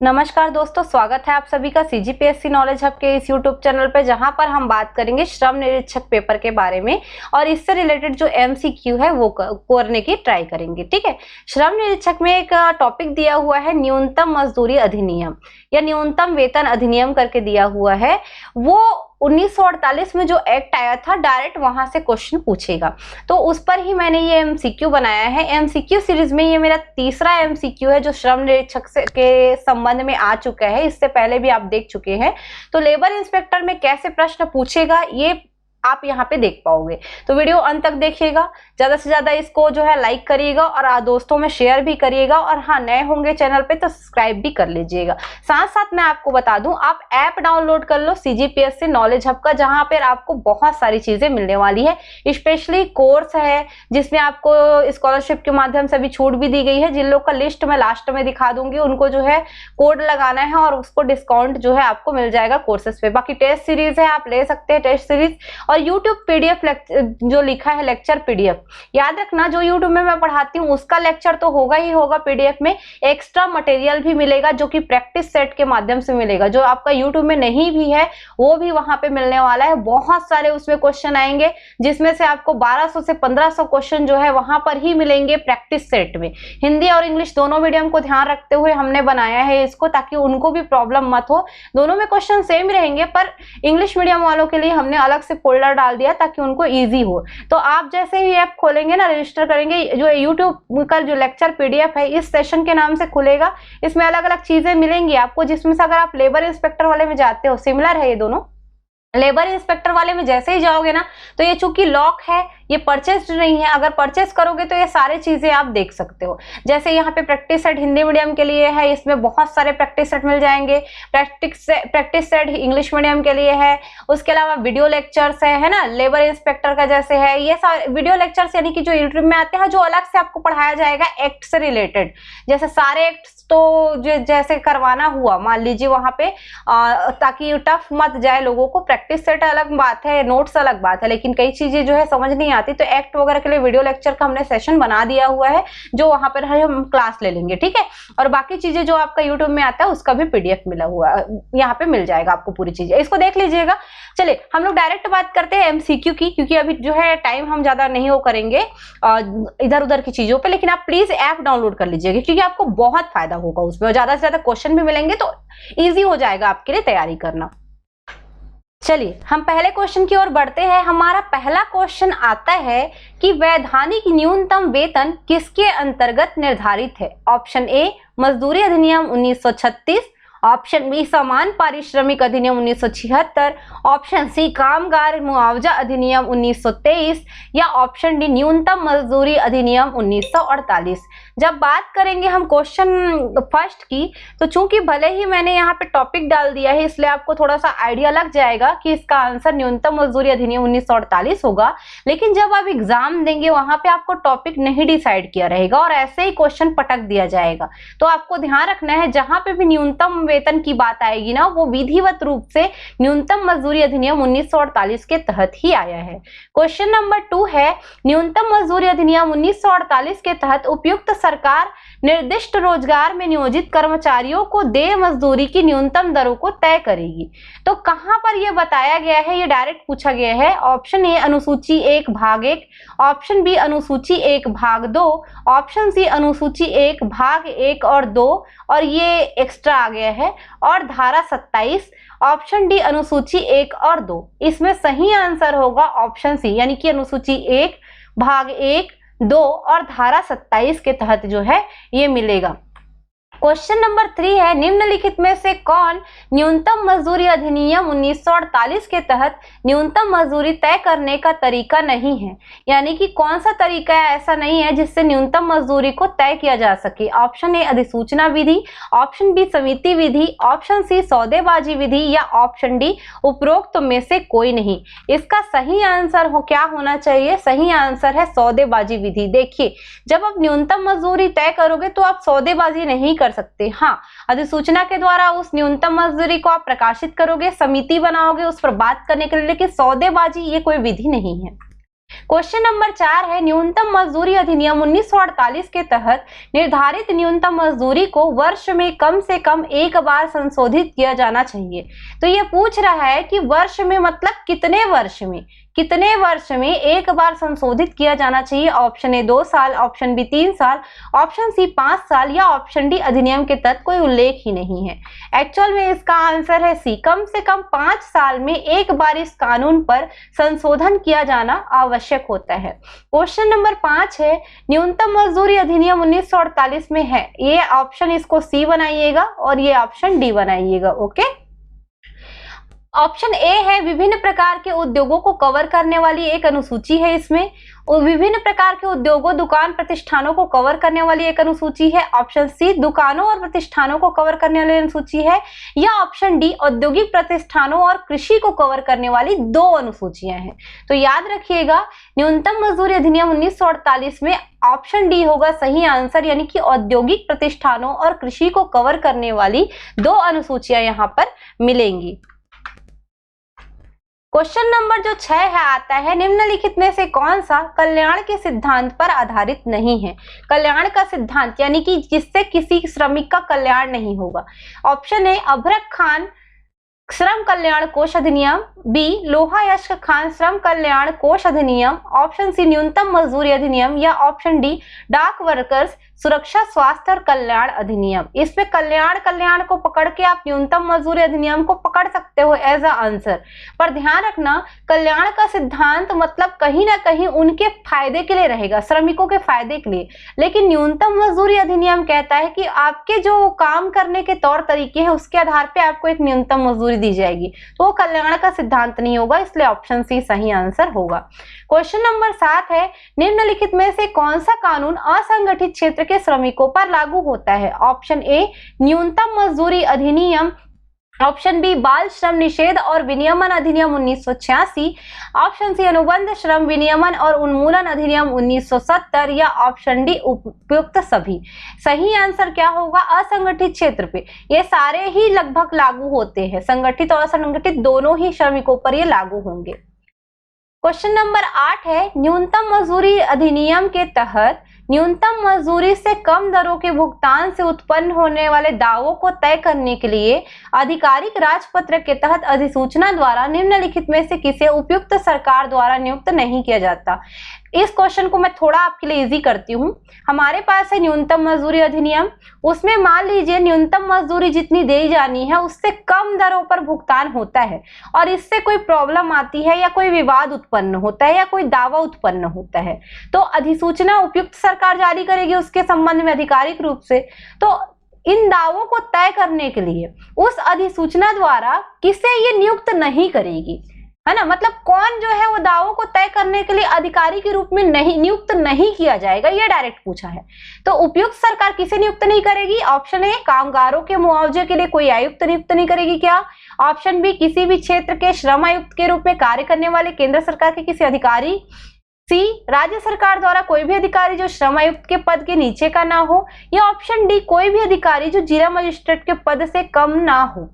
नमस्कार दोस्तों, स्वागत है आप सभी का सीजीपीएससी नॉलेज हब के इस यूट्यूब चैनल पर, जहां पर हम बात करेंगे श्रम निरीक्षक पेपर के बारे में और इससे रिलेटेड जो एमसीक्यू है वो करने की ट्राई करेंगे। ठीक है, श्रम निरीक्षक में एक टॉपिक दिया हुआ है न्यूनतम मजदूरी अधिनियम या न्यूनतम वेतन अधिनियम करके दिया हुआ है। वो 1948 में जो एक्ट आया था, डायरेक्ट वहां से क्वेश्चन पूछेगा, तो उस पर ही मैंने ये एमसीक्यू बनाया है। एमसीक्यू सीरीज में ये मेरा तीसरा एमसीक्यू है जो श्रम निरीक्षक के संबंध में आ चुका है। इससे पहले भी आप देख चुके हैं। तो लेबर इंस्पेक्टर में कैसे प्रश्न पूछेगा ये आप यहाँ पे देख पाओगे, तो वीडियो अंत तक देखिएगा। ज्यादा से ज्यादा इसको जो है लाइक करिएगा और दोस्तों में शेयर भी करिएगा, और हाँ, नए होंगे चैनल पे तो सब्सक्राइब भी कर लीजिएगा। साथ साथ मैं आपको बता दूं, आप ऐप डाउनलोड कर लो सीजीपीएससी नॉलेज हब का, जहां पर आपको बहुत सारी चीजें मिलने वाली है। स्पेशली कोर्स है जिसमें आपको स्कॉलरशिप के माध्यम से भी छूट भी दी गई है। जिन लोग का लिस्ट मैं लास्ट में दिखा दूंगी, उनको जो है कोड लगाना है और उसको डिस्काउंट जो है आपको मिल जाएगा कोर्सेस पे। बाकी टेस्ट सीरीज है, आप ले सकते हैं टेस्ट सीरीज। और यूट्यूब पीडीएफ जो लिखा है लेक्चर पीडीएफ, याद रखना जो यूट्यूब में मैं पढ़ाती हूँ उसका लेक्चर तो होगा ही होगा, पीडीएफ में एक्स्ट्रा मटेरियल भी मिलेगा जो कि प्रैक्टिस सेट के माध्यम से मिलेगा। जो आपका यूट्यूब में नहीं भी है वो भी वहां पे मिलने वाला है। बहुत सारे उसमें क्वेश्चन आएंगे, जिसमें से आपको 1200 से 1500 क्वेश्चन जो है वहां पर ही मिलेंगे प्रैक्टिस सेट में। हिंदी और इंग्लिश दोनों मीडियम को ध्यान रखते हुए हमने बनाया है इसको, ताकि उनको भी प्रॉब्लम मत हो। दोनों में क्वेश्चन सेम रहेंगे, पर इंग्लिश मीडियम वालों के लिए हमने अलग से फोल्डर डाल दिया ताकि उनको इजी हो। तो आप जैसे ही ऐप खोलेंगे ना, रजिस्टर करेंगे, जो यूट्यूब का जो लेक्चर पीडीएफ है इस सेशन के नाम से खुलेगा। इसमें अलग अलग चीजें मिलेंगी आपको, जिसमें से अगर आप लेबर इंस्पेक्टर वाले में जाते हो, सिमिलर है ये दोनों। लेबर इंस्पेक्टर वाले में जैसे ही जाओगे ना, तो ये चूंकि लॉक है, ये परचेस्ड नहीं है। अगर परचेस करोगे तो ये सारी चीजें आप देख सकते हो। जैसे यहाँ पे प्रैक्टिस सेट हिंदी मीडियम के लिए है, इसमें बहुत सारे प्रैक्टिस सेट मिल जाएंगे। प्रैक्टिस सेट इंग्लिश मीडियम के लिए है। उसके अलावा वीडियो लेक्चर्स है ना, लेबर इंस्पेक्टर का जैसे है। ये सारे वीडियो लेक्चर्स यानी कि जो यूट्यूब में आते हैं, जो अलग से आपको पढ़ाया जाएगा एक्ट से रिलेटेड। जैसे सारे एक्ट तो जैसे करवाना हुआ, मान लीजिए वहां पे, ताकि टफ मत जाए लोगों को। प्रैक्टिस सेट अलग बात है, नोट्स अलग बात है, लेकिन कई चीजें जो है समझ नहीं आती, तो एक्ट वगैरह के लिए वीडियो लेक्चर का हमने सेशन बना दिया हुआ है, जो वहां पर हम क्लास ले लेंगे। ठीक है, और बाकी चीजें जो आपका यूट्यूब में आता है उसका भी पीडीएफ मिला हुआ है, यहाँ पे मिल जाएगा आपको पूरी चीजें, इसको देख लीजिएगा। चलिए हम लोग डायरेक्ट बात करते हैं एमसीक्यू की, क्योंकि अभी जो है टाइम हम ज्यादा नहीं वो करेंगे इधर उधर की चीजों पे। लेकिन आप प्लीज ऐप डाउनलोड कर लीजिएगा, क्योंकि आपको बहुत फायदा होगा उसमें, और ज्यादा से ज्यादा क्वेश्चन भी मिलेंगे, तो इजी हो जाएगा आपके लिए तैयारी करना। चलिए हम पहले क्वेश्चन की ओर बढ़ते हैं। हमारा पहला क्वेश्चन आता है कि वैधानिक न्यूनतम वेतन किसके अंतर्गत निर्धारित है। ऑप्शन ए मजदूरी अधिनियम 1936, ऑप्शन बी समान पारिश्रमिक अधिनियम 1976, ऑप्शन सी कामगार मुआवजा अधिनियम 1923, या ऑप्शन डी न्यूनतम मजदूरी अधिनियम 1948। जब बात करेंगे हम क्वेश्चन फर्स्ट की, तो चूंकि भले ही मैंने यहाँ पे टॉपिक डाल दिया है, इसलिए आपको थोड़ा सा आइडिया लग जाएगा कि इसका आंसर न्यूनतम मजदूरी अधिनियम 1948 होगा। लेकिन जब आप एग्जाम देंगे वहां पे आपको टॉपिक नहीं डिसाइड किया रहेगा और ऐसे ही क्वेश्चन पटक दिया जाएगा। तो आपको ध्यान रखना है, जहां पे भी न्यूनतम वेतन की बात आएगी ना, वो विधिवत रूप से न्यूनतम मजदूरी अधिनियम 1948 के तहत ही आया है। क्वेश्चन नंबर 2 है, न्यूनतम मजदूरी अधिनियम 1948 के तहत उपयुक्त सरकार निर्दिष्ट रोजगार में नियोजित कर्मचारियों को देय मजदूरी की न्यूनतम दरों को तय करेगी। तो कहां पर यह बताया गया है, ये डायरेक्ट पूछा गया है। ऑप्शन ए अनुसूची 1 भाग 1, ऑप्शन बी अनुसूची 1 भाग 2, ऑप्शन सी अनुसूची 1 भाग 1 और 2, और ये एक्स्ट्रा आ गया है, और धारा 27, ऑप्शन डी अनुसूची 1 और 2। इसमें सही आंसर होगा ऑप्शन सी, यानी कि अनुसूची 1 भाग 1, 2 और धारा 27 के तहत जो है ये मिलेगा। क्वेश्चन नंबर 3 है, निम्नलिखित में से कौन न्यूनतम मजदूरी अधिनियम 1948 के तहत न्यूनतम मजदूरी तय करने का तरीका नहीं है। यानी कि कौन सा तरीका ऐसा नहीं है जिससे न्यूनतम मजदूरी को तय किया जा सके। ऑप्शन ए अधिसूचना विधि, ऑप्शन बी समिति विधि, ऑप्शन सी सौदेबाजी विधि, या ऑप्शन डी उपरोक्त में से कोई नहीं। इसका सही आंसर क्या होना चाहिए? सही आंसर है सौदेबाजी विधि। देखिए, जब आप न्यूनतम मजदूरी तय करोगे तो आप सौदेबाजी नहीं कर सकते। हाँ, अधिसूचना के द्वारा उस न्यूनतम मजदूरी को आप प्रकाशित करोगे, समिति बनाओगे उस पर बात करने के लिए, लेकिन सौदेबाजी ये कोई विधि नहीं है। क्वेश्चन नंबर 4 है न्यूनतम मजदूरी अधिनियम 1948 के तहत निर्धारित न्यूनतम मजदूरी को वर्ष में कम से कम एक बार संशोधित किया जाना चाहिए। तो ये पूछ रहा है कि वर्ष में मतलब कितने वर्ष में एक बार संशोधित किया जाना चाहिए। ऑप्शन ए 2 साल, ऑप्शन बी 3 साल, ऑप्शन सी 5 साल या ऑप्शन डी अधिनियम के तहत कोई उल्लेख ही नहीं है। एक्चुअल में इसका आंसर है सी, कम से कम 5 साल में एक बार इस कानून पर संशोधन किया जाना आवश्यक होता है। क्वेश्चन नंबर 5 है न्यूनतम मजदूरी अधिनियम 1948 में है, ये ऑप्शन इसको सी बनाइएगा और ये ऑप्शन डी बनाइएगा। ओके, ऑप्शन ए है विभिन्न प्रकार के उद्योगों को कवर करने वाली एक अनुसूची है, इसमें विभिन्न प्रकार के उद्योगों, दुकान, प्रतिष्ठानों को कवर करने वाली एक अनुसूची है। ऑप्शन सी दुकानों और प्रतिष्ठानों को कवर करने वाली अनुसूची है, या ऑप्शन डी औद्योगिक प्रतिष्ठानों और कृषि को कवर करने वाली 2 अनुसूचियां हैं। तो याद रखिएगा न्यूनतम मजदूरी अधिनियम 1948 में ऑप्शन डी होगा सही आंसर, यानी कि औद्योगिक प्रतिष्ठानों और कृषि को कवर करने वाली 2 अनुसूचियां यहाँ पर मिलेंगी। क्वेश्चन नंबर जो 6 है आता है निम्नलिखित में से कौन सा कल्याण के सिद्धांत पर आधारित नहीं है। कल्याण का सिद्धांत यानी कि जिससे किसी श्रमिक का कल्याण नहीं होगा। ऑप्शन ए अभरक खान श्रम कल्याण कोष अधिनियम, बी लोहा यश खान श्रम कल्याण कोष अधिनियम, ऑप्शन सी न्यूनतम मजदूरी अधिनियम, या ऑप्शन डी डाक वर्कर्स सुरक्षा स्वास्थ्य और कल्याण अधिनियम। इसमें कल्याण को पकड़ के आप न्यूनतम मजदूरी अधिनियम को पकड़ सकते हो एज अ आंसर, पर ध्यान रखना कल्याण का सिद्धांत मतलब कहीं ना कहीं उनके फायदे के लिए रहेगा, श्रमिकों के फायदे के लिए, लेकिन न्यूनतम मजदूरी अधिनियम कहता है कि आपके जो काम करने के तौर तरीके हैं उसके आधार पे आपको एक न्यूनतम मजदूरी दी जाएगी, तो वो कल्याण का सिद्धांत नहीं होगा, इसलिए ऑप्शन सी सही आंसर होगा। क्वेश्चन नंबर 7 है निम्नलिखित में से कौन सा कानून असंगठित क्षेत्र के श्रमिकों पर लागू होता है। ऑप्शन ए न्यूनतम मजदूरी अधिनियम, ऑप्शन बी बाल श्रम निषेध और विनियमन अधिनियम 1986, ऑप्शन सी अनुबंध श्रम विनियमन और उन्मूलन अधिनियम 1970, या ऑप्शन डी उपयुक्त सभी। सही आंसर क्या होगा असंगठित क्षेत्र पे ये सारे ही लगभग लागू होते हैं, संगठित और असंगठित दोनों ही श्रमिकों पर ये लागू होंगे। क्वेश्चन नंबर 8 है न्यूनतम मजदूरी अधिनियम के तहत न्यूनतम मजदूरी से कम दरों के भुगतान से उत्पन्न होने वाले दावों को तय करने के लिए आधिकारिक राजपत्र के तहत अधिसूचना द्वारा निम्नलिखित में से किसे उपयुक्त सरकार द्वारा नियुक्त नहीं किया जाता। इस क्वेश्चन को मैं थोड़ा आपके लिए इजी करती हूँ। हमारे पास है न्यूनतम मजदूरी अधिनियम, उसमें मान लीजिए न्यूनतम मजदूरी जितनी दी जानी है उससे कम दरों पर भुगतान होता है और इससे कोई प्रॉब्लम आती है या कोई विवाद उत्पन्न होता है या कोई दावा उत्पन्न होता है, तो अधिसूचना उपयुक्त सरकार जारी करेगी उसके संबंध में आधिकारिक रूप से। तो इन दावों को तय करने के लिए उस अधिसूचना द्वारा किसे ये नियुक्त नहीं करेगी, है ना, मतलब कौन जो है वो दावों को तय करने के लिए अधिकारी के रूप में नहीं नियुक्त नहीं किया जाएगा, ये डायरेक्ट पूछा है। तो उपयुक्त सरकार किसे नियुक्त नहीं करेगी। ऑप्शन ए कामगारों के मुआवजे के लिए कोई आयुक्त नियुक्त नहीं करेगी क्या। ऑप्शन बी किसी भी क्षेत्र के श्रम आयुक्त के रूप में कार्य करने वाले केंद्र सरकार के किसी अधिकारी। सी राज्य सरकार द्वारा कोई भी अधिकारी जो श्रम आयुक्त के पद के नीचे का ना हो, या ऑप्शन डी कोई भी अधिकारी जो जिला मजिस्ट्रेट के पद से कम ना हो।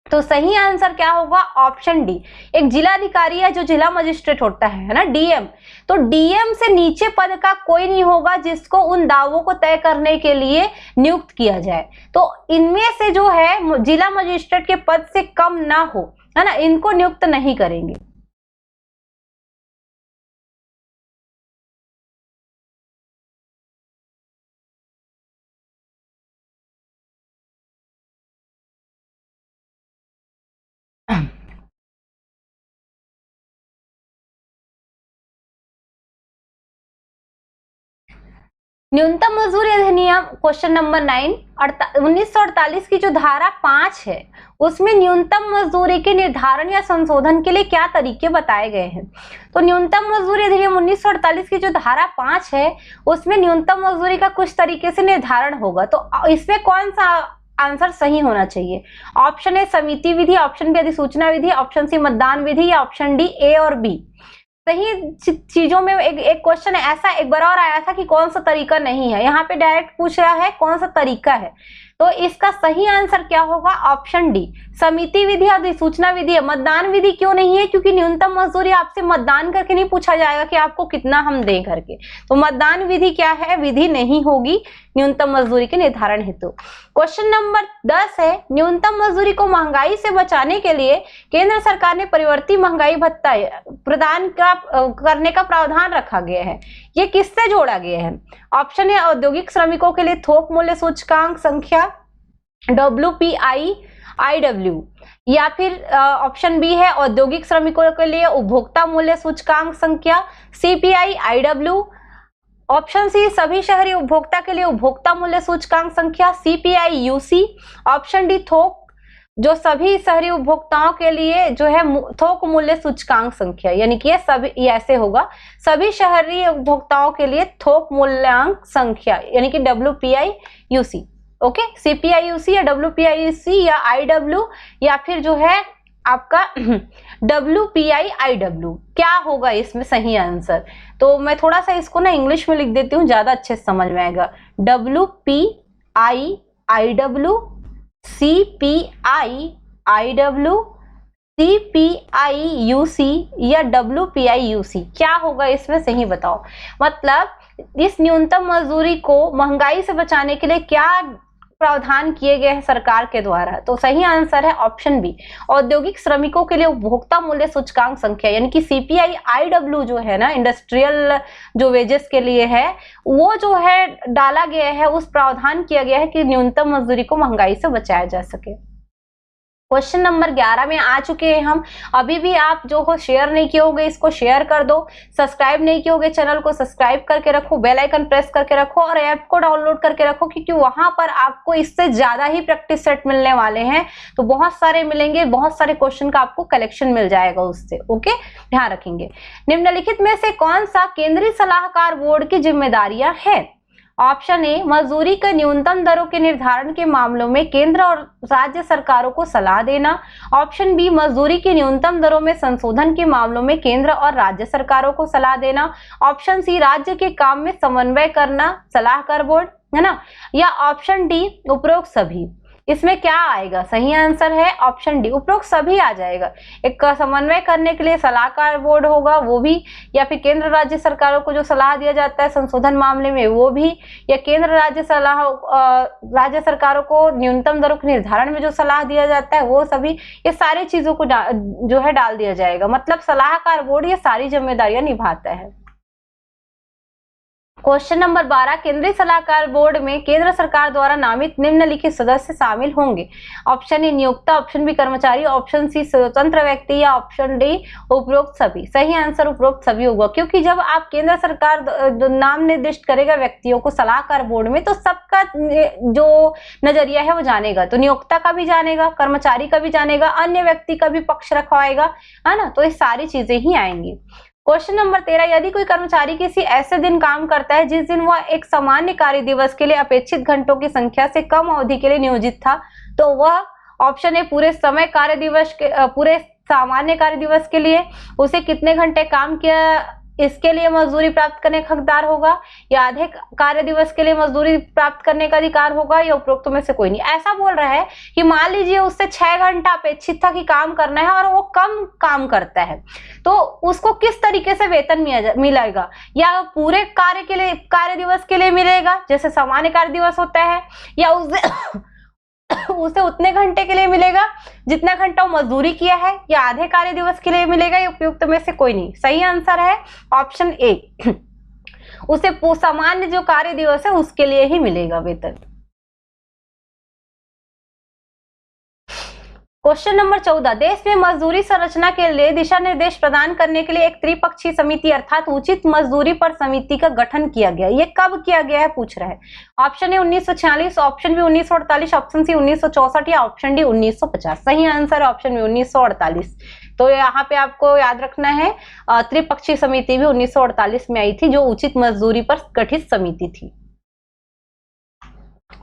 तो सही आंसर क्या होगा ऑप्शन डी, एक जिला अधिकारी है जो जिला मजिस्ट्रेट होता है ना, डीएम। तो डीएम से नीचे पद का कोई नहीं होगा जिसको उन दावों को तय करने के लिए नियुक्त किया जाए। तो इनमें से जो है जिला मजिस्ट्रेट के पद से कम ना हो, है ना, इनको नियुक्त नहीं करेंगे। न्यूनतम मजदूरी अधिनियम क्वेश्चन नंबर 9 1948 की जो धारा 5 है उसमें न्यूनतम मजदूरी के निर्धारण या संशोधन के लिए क्या तरीके बताए गए हैं। तो न्यूनतम मजदूरी अधिनियम 1948 की जो धारा 5 है उसमें न्यूनतम मजदूरी का कुछ तरीके से निर्धारण होगा। तो इसमें कौन सा आंसर सही होना चाहिए। ऑप्शन ए समिति विधि, ऑप्शन बी अधिसूचना विधि, ऑप्शन सी मतदान विधि, या ऑप्शन डी ए और बी। सही चीजों में एक क्वेश्चन ऐसा एक बार और आया था कि कौन सा तरीका नहीं है, यहाँ पे डायरेक्ट पूछ रहा है कौन सा तरीका है। तो इसका सही आंसर क्या होगा? ऑप्शन डी, समिति विधि अधिसूचना विधि है। मतदान विधि क्यों नहीं है? क्योंकि न्यूनतम मजदूरी आपसे मतदान करके नहीं पूछा जाएगा कि आपको कितना हम दें करके, तो मतदान विधि क्या है? विधि नहीं होगी न्यूनतम मजदूरी के निर्धारण हेतु। क्वेश्चन नंबर 10 है, न्यूनतम मजदूरी को महंगाई से बचाने के लिए केंद्र सरकार ने परिवर्ती महंगाई भत्ता प्रदान करने का प्रावधान रखा गया है। ये किससे जोड़ा गया है? ऑप्शन है औद्योगिक श्रमिकों के लिए थोक मूल्य सूचकांक संख्या WPI-IW, या फिर ऑप्शन बी है औद्योगिक श्रमिकों के लिए उपभोक्ता मूल्य सूचकांक संख्या CPI-IW, ऑप्शन सी सभी शहरी उपभोक्ता के लिए उपभोक्ता मूल्य सूचकांक संख्या CPI-UC, ऑप्शन डी थोक, जो सभी शहरी उपभोक्ताओं के लिए जो है थोक मूल्य सूचकांक संख्या, यानी कि ये सभी ऐसे होगा, सभी शहरी उपभोक्ताओं के लिए थोक मूल्यांक संख्या यानी कि WPI-UC। ओके, CPI-UC या WPI-UC या IW या फिर जो है आपका WPI-IW, क्या होगा इसमें सही आंसर? तो मैं थोड़ा सा इसको ना इंग्लिश में लिख देती हूँ, ज्यादा अच्छे से समझ में आएगा। WPI-IW, CPI-IW, CPI-UC या WPI-UC, क्या होगा इसमें सही बताओ? मतलब इस न्यूनतम मजदूरी को महंगाई से बचाने के लिए क्या प्रावधान किए गए हैं सरकार के द्वारा? तो सही आंसर है ऑप्शन बी, औद्योगिक श्रमिकों के लिए उपभोक्ता मूल्य सूचकांक संख्या, यानी कि CPI-IW जो है ना, इंडस्ट्रियल जो वेजेस के लिए है, वो जो है डाला गया है, उस प्रावधान किया गया है कि न्यूनतम मजदूरी को महंगाई से बचाया जा सके। क्वेश्चन नंबर 11 में आ चुके हैं हम। अभी भी आप जो हो शेयर नहीं किए होगे इसको शेयर कर दो, सब्सक्राइब नहीं किए होगे चैनल को सब्सक्राइब करके रखो, बेल आइकन प्रेस करके रखो और ऐप को डाउनलोड करके रखो, क्योंकि वहां पर आपको इससे ज्यादा ही प्रैक्टिस सेट मिलने वाले हैं। तो बहुत सारे मिलेंगे, बहुत सारे क्वेश्चन का आपको कलेक्शन मिल जाएगा उससे। ओके, ध्यान रखेंगे। निम्नलिखित में से कौन सा केंद्रीय सलाहकार बोर्ड की जिम्मेदारियां है? ऑप्शन ए, मजदूरी के न्यूनतम दरों के निर्धारण के मामलों में केंद्र और राज्य सरकारों को सलाह देना। ऑप्शन बी, मजदूरी की न्यूनतम दरों में संशोधन के मामलों में केंद्र और राज्य सरकारों को सलाह देना। ऑप्शन सी, राज्य के काम में समन्वय करना, सलाहकार बोर्ड, है ना। या ऑप्शन डी, उपरोक्त सभी। इसमें क्या आएगा? सही आंसर है ऑप्शन डी, उपरोक्त सभी आ जाएगा। एक समन्वय करने के लिए सलाहकार बोर्ड होगा, वो भी, या फिर केंद्र राज्य सरकारों को जो सलाह दिया जाता है संशोधन मामले में वो भी, या केंद्र राज्य सरकारों को न्यूनतम दरों के निर्धारण में जो सलाह दिया जाता है वो सभी, ये सारी चीजों को जो है डाल दिया जाएगा। मतलब सलाहकार बोर्ड ये सारी जिम्मेदारियां निभाता है। क्वेश्चन नंबर 12, केंद्रीय सलाहकार बोर्ड में केंद्र सरकार द्वारा नामित निम्नलिखित सदस्य शामिल होंगे। ऑप्शन ए, नियोक्ता, ऑप्शन बी, कर्मचारी, ऑप्शन सी, स्वतंत्र व्यक्ति, या ऑप्शन डी, उपरोक्त सभी। सही आंसर उपरोक्त सभी होगा, क्योंकि जब आप केंद्र सरकार नाम निर्दिष्ट करेगा व्यक्तियों को सलाहकार बोर्ड में, तो सबका जो नजरिया है वो जानेगा। तो नियोक्ता का भी जानेगा, कर्मचारी का भी जानेगा, अन्य व्यक्ति का भी पक्ष रखवाएगा, है ना। तो ये सारी चीजें ही आएंगी। क्वेश्चन नंबर 13, यदि कोई कर्मचारी किसी ऐसे दिन काम करता है जिस दिन वह एक सामान्य कार्य दिवस के लिए अपेक्षित घंटों की संख्या से कम अवधि के लिए नियोजित था, तो वह, ऑप्शन ए, पूरे सामान्य कार्य दिवस के लिए उसे कितने घंटे काम किया इसके लिए मजदूरी प्राप्त करने का हकदार होगा, या आधे कार्य दिवस के लिए मजदूरी प्राप्त करने का अधिकार होगा, या उपरोक्त में से कोई नहीं। ऐसा बोल रहा है कि मान लीजिए उससे 6 घंटा अपेक्षित था कि काम करना है और वो कम काम करता है, तो उसको किस तरीके से वेतन मिलेगा? या पूरे कार्य दिवस के लिए मिलेगा जैसे सामान्य कार्य दिवस होता है, या उसे उतने घंटे के लिए मिलेगा जितना घंटा मजदूरी किया है, या आधे कार्य दिवस के लिए मिलेगा, या उपयुक्त में से कोई नहीं। सही आंसर है ऑप्शन ए, उसे सामान्य जो कार्य दिवस है उसके लिए ही मिलेगा वेतन। क्वेश्चन नंबर 14, देश में मजदूरी संरचना के लिए दिशा निर्देश प्रदान करने के लिए एक त्रिपक्षीय समिति अर्थात उचित मजदूरी पर समिति का गठन किया गया। ये कब किया गया है पूछ रहा है। Option A 1946, option B 1948, option C 1964 या ऑप्शन डी 1950। सही आंसर ऑप्शन बी 1948। तो यहाँ पे आपको याद रखना है त्रिपक्षीय समिति भी 1948 में आई थी, जो उचित मजदूरी पर गठित समिति थी।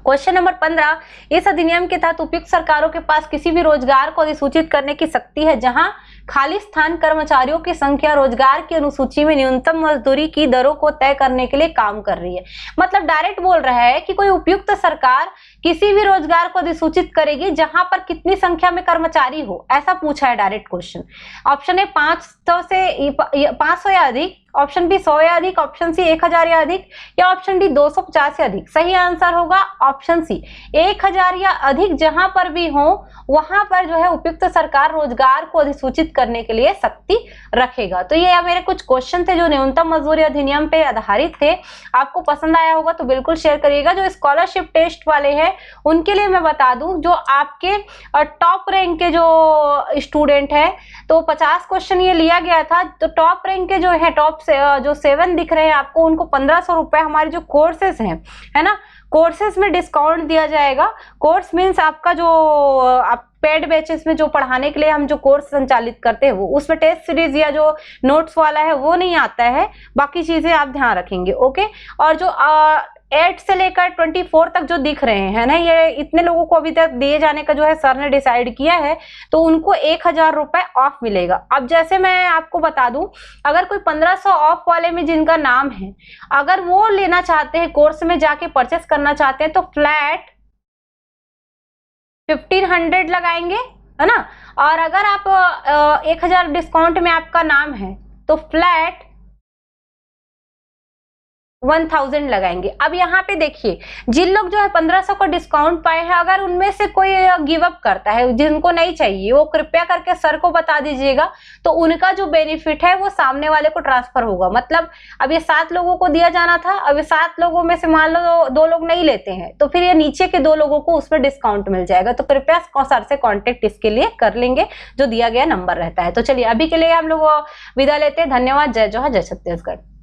क्वेश्चन नंबर 15, इस अधिनियम के तहत उपयुक्त सरकारों के पास किसी भी रोजगार को अधिसूचित करने की शक्ति है जहां खाली स्थान कर्मचारियों की संख्या रोजगार की अनुसूची में न्यूनतम मजदूरी की दरों को तय करने के लिए काम कर रही है। मतलब डायरेक्ट बोल रहा है कि कोई उपयुक्त सरकार किसी भी रोजगार को अधिसूचित करेगी जहां पर कितनी संख्या में कर्मचारी हो, ऐसा पूछा है डायरेक्ट क्वेश्चन। ऑप्शन ए 500 या अधिक, ऑप्शन बी 100 या अधिक, ऑप्शन सी 1000 या अधिक, या ऑप्शन डी 250 या अधिक। सही आंसर होगा ऑप्शन सी 1000 या अधिक। जहां पर भी हो वहां पर जो है उपयुक्त सरकार रोजगार को अधिसूचित करने के लिए शक्ति रखेगा। तो ये मेरे कुछ क्वेश्चन थे जो न्यूनतम मजदूरी अधिनियम पे आधारित थे। आपको पसंद आया होगा तो बिल्कुल शेयर करिएगा। जो स्कॉलरशिप टेस्ट वाले हैं उनके लिए मैं बता दूं, जो आपके टॉप रैंक के जो स्टूडेंट है तो 50 क्वेश्चन ये लिया गया था। तो टॉप रैंक के जो है टॉप से जो 7 दिख रहे हैं आपको, उनको 1500 रुपए हमारे जो कोर्सेस हैं, है ना, कोर्सेस में डिस्काउंट दिया जाएगा। कोर्स मीन्स आपका जो आप पेड बैचेस में जो पढ़ाने के लिए हम जो कोर्स संचालित करते हैं वो, उसमें टेस्ट सीरीज या जो नोट्स वाला है वो नहीं आता है। बाकी चीजें आप ध्यान रखेंगे, ओके। और जो 8 से लेकर 24 तक जो दिख रहे हैं ना, ये इतने लोगों को अभी तक दिए जाने का जो है सर ने डिसाइड किया है, तो उनको 1000 रुपए ऑफ मिलेगा। अब जैसे मैं आपको बता दूं, अगर कोई 1500 ऑफ वाले में जिनका नाम है, अगर वो लेना चाहते हैं, कोर्स में जाके परचेस करना चाहते हैं, तो फ्लैट 1500 लगाएंगे, है ना। और अगर आप 1000 डिस्काउंट में आपका नाम है तो फ्लैट 1000 लगाएंगे। अब यहाँ पे देखिए, जिन लोग जो है 1500 का डिस्काउंट पाए हैं, अगर उनमें से कोई गिव अप करता है, जिनको नहीं चाहिए, वो कृपया करके सर को बता दीजिएगा। तो उनका जो बेनिफिट है वो सामने वाले को ट्रांसफर होगा। मतलब अब ये 7 लोगों को दिया जाना था, अब ये 7 लोगों में से मान लो 2 लोग नहीं लेते हैं, तो फिर ये नीचे के 2 लोगों को उसमें डिस्काउंट मिल जाएगा। तो कृपया सर से कॉन्टेक्ट इसके लिए कर लेंगे, जो दिया गया नंबर रहता है। तो चलिए अभी के लिए हम लोग विदा लेते हैं। धन्यवाद। जय जोहार, जय छत्तीसगढ़।